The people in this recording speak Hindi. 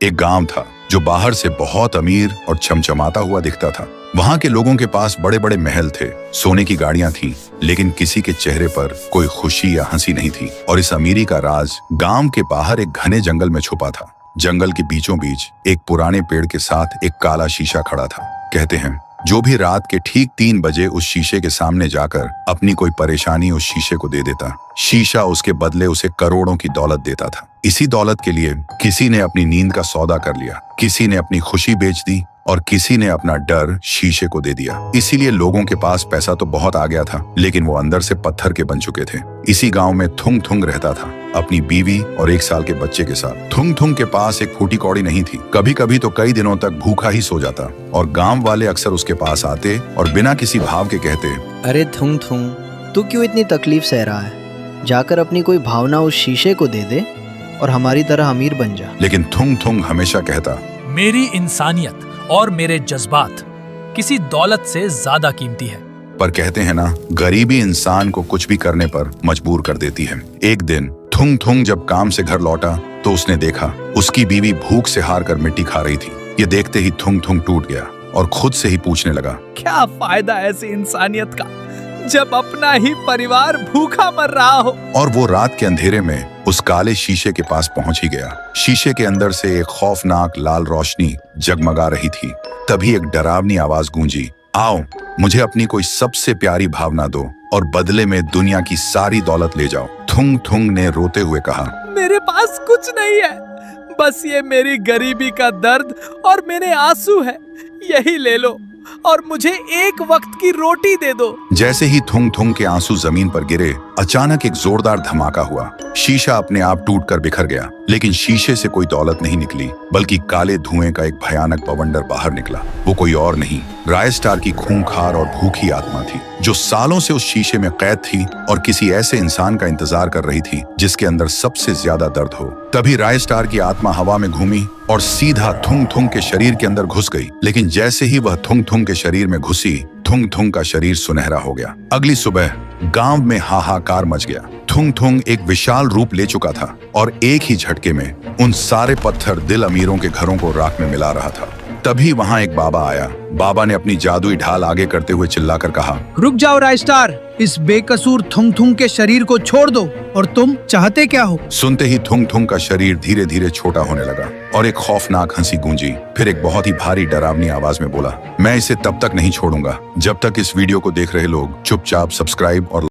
एक गांव था जो बाहर से बहुत अमीर और चमचमाता हुआ दिखता था। वहां के लोगों के पास बड़े बड़े महल थे, सोने की गाड़ियां थीं, लेकिन किसी के चेहरे पर कोई खुशी या हंसी नहीं थी। और इस अमीरी का राज गांव के बाहर एक घने जंगल में छुपा था। जंगल के बीचों बीच एक पुराने पेड़ के साथ एक काला शीशा खड़ा था। कहते हैं जो भी रात के ठीक 3 बजे उस शीशे के सामने जाकर अपनी कोई परेशानी उस शीशे को दे देता, शीशा उसके बदले उसे करोड़ों की दौलत देता था। इसी दौलत के लिए किसी ने अपनी नींद का सौदा कर लिया, किसी ने अपनी खुशी बेच दी और किसी ने अपना डर शीशे को दे दिया। इसीलिए लोगों के पास पैसा तो बहुत आ गया था, लेकिन वो अंदर से पत्थर के बन चुके थे। इसी गांव में थुंग थुंग रहता था, अपनी बीवी और 1 साल के बच्चे के साथ। थुंग थुंग के पास एक फूटी कौड़ी नहीं थी। कभी कभी तो कई दिनों तक भूखा ही सो जाता और गांव वाले अक्सर उसके पास आते और बिना किसी भाव के कहते, अरे थुंग थुंग, तू क्यों इतनी तकलीफ सह रहा है? जाकर अपनी कोई भावना उस शीशे को दे दे और हमारी तरह अमीर बन जा। लेकिन थुंग थुंग हमेशा कहता, मेरी इंसानियत और मेरे जज्बात किसी दौलत से ज्यादा कीमती है। पर कहते हैं ना, गरीबी इंसान को कुछ भी करने पर मजबूर कर देती है। एक दिन थुंग थुंग जब काम से घर लौटा तो उसने देखा उसकी बीवी भूख से हार कर मिट्टी खा रही थी। ये देखते ही थुंग थुंग टूट गया और खुद से ही पूछने लगा, क्या फायदा ऐसी इंसानियत का जब अपना ही परिवार भूखा मर रहा हो। और वो रात के अंधेरे में उस काले शीशे के पास पहुंच ही गया। शीशे के अंदर से एक खौफनाक लाल रोशनी जगमगा रही थी। तभी एक डरावनी आवाज गूंजी, आओ मुझे अपनी कोई सबसे प्यारी भावना दो और बदले में दुनिया की सारी दौलत ले जाओ। थुंग थुंग ने रोते हुए कहा, मेरे पास कुछ नहीं है, बस ये मेरी गरीबी का दर्द और मेरे आंसू है। यही ले लो और मुझे एक वक्त की रोटी दे दो। जैसे ही थुंग थुंग के आंसू जमीन पर गिरे, अचानक एक जोरदार धमाका हुआ। शीशा अपने आप टूटकर बिखर गया, लेकिन शीशे से कोई दौलत नहीं निकली, बल्कि काले धुएं का एक भयानक बवंडर बाहर निकला। वो कोई और नहीं, रायस्टार की खूंखार और भूखी आत्मा थी, जो सालों से उस शीशे में कैद थी और किसी ऐसे इंसान का इंतजार कर रही थी जिसके अंदर सबसे ज्यादा दर्द हो। तभी रायस्टार की आत्मा हवा में घूमी और सीधा थुंग थुंग के शरीर के अंदर घुस गई। लेकिन जैसे ही वह थुंग थुंग के शरीर में घुसी, थुंग थुंग का शरीर सुनहरा हो गया। अगली सुबह गांव में हाहाकार मच गया। थुंग थुंग एक विशाल रूप ले चुका था और एक ही झटके में उन सारे पत्थर दिल अमीरों के घरों को राख में मिला रहा था। तभी वहां एक बाबा आया। बाबा ने अपनी जादुई ढाल आगे करते हुए चिल्लाकर कहा, रुक जाओ रायस्टार, इस बेकसूर थुंग थुंग के शरीर को छोड़ दो। और तुम चाहते क्या हो? सुनते ही थुंग थुंग का शरीर धीरे धीरे छोटा होने लगा और एक खौफनाक हंसी गूंजी। फिर एक बहुत ही भारी डरावनी आवाज में बोला, मैं इसे तब तक नहीं छोड़ूंगा जब तक इस वीडियो को देख रहे लोग चुपचाप सब्सक्राइब और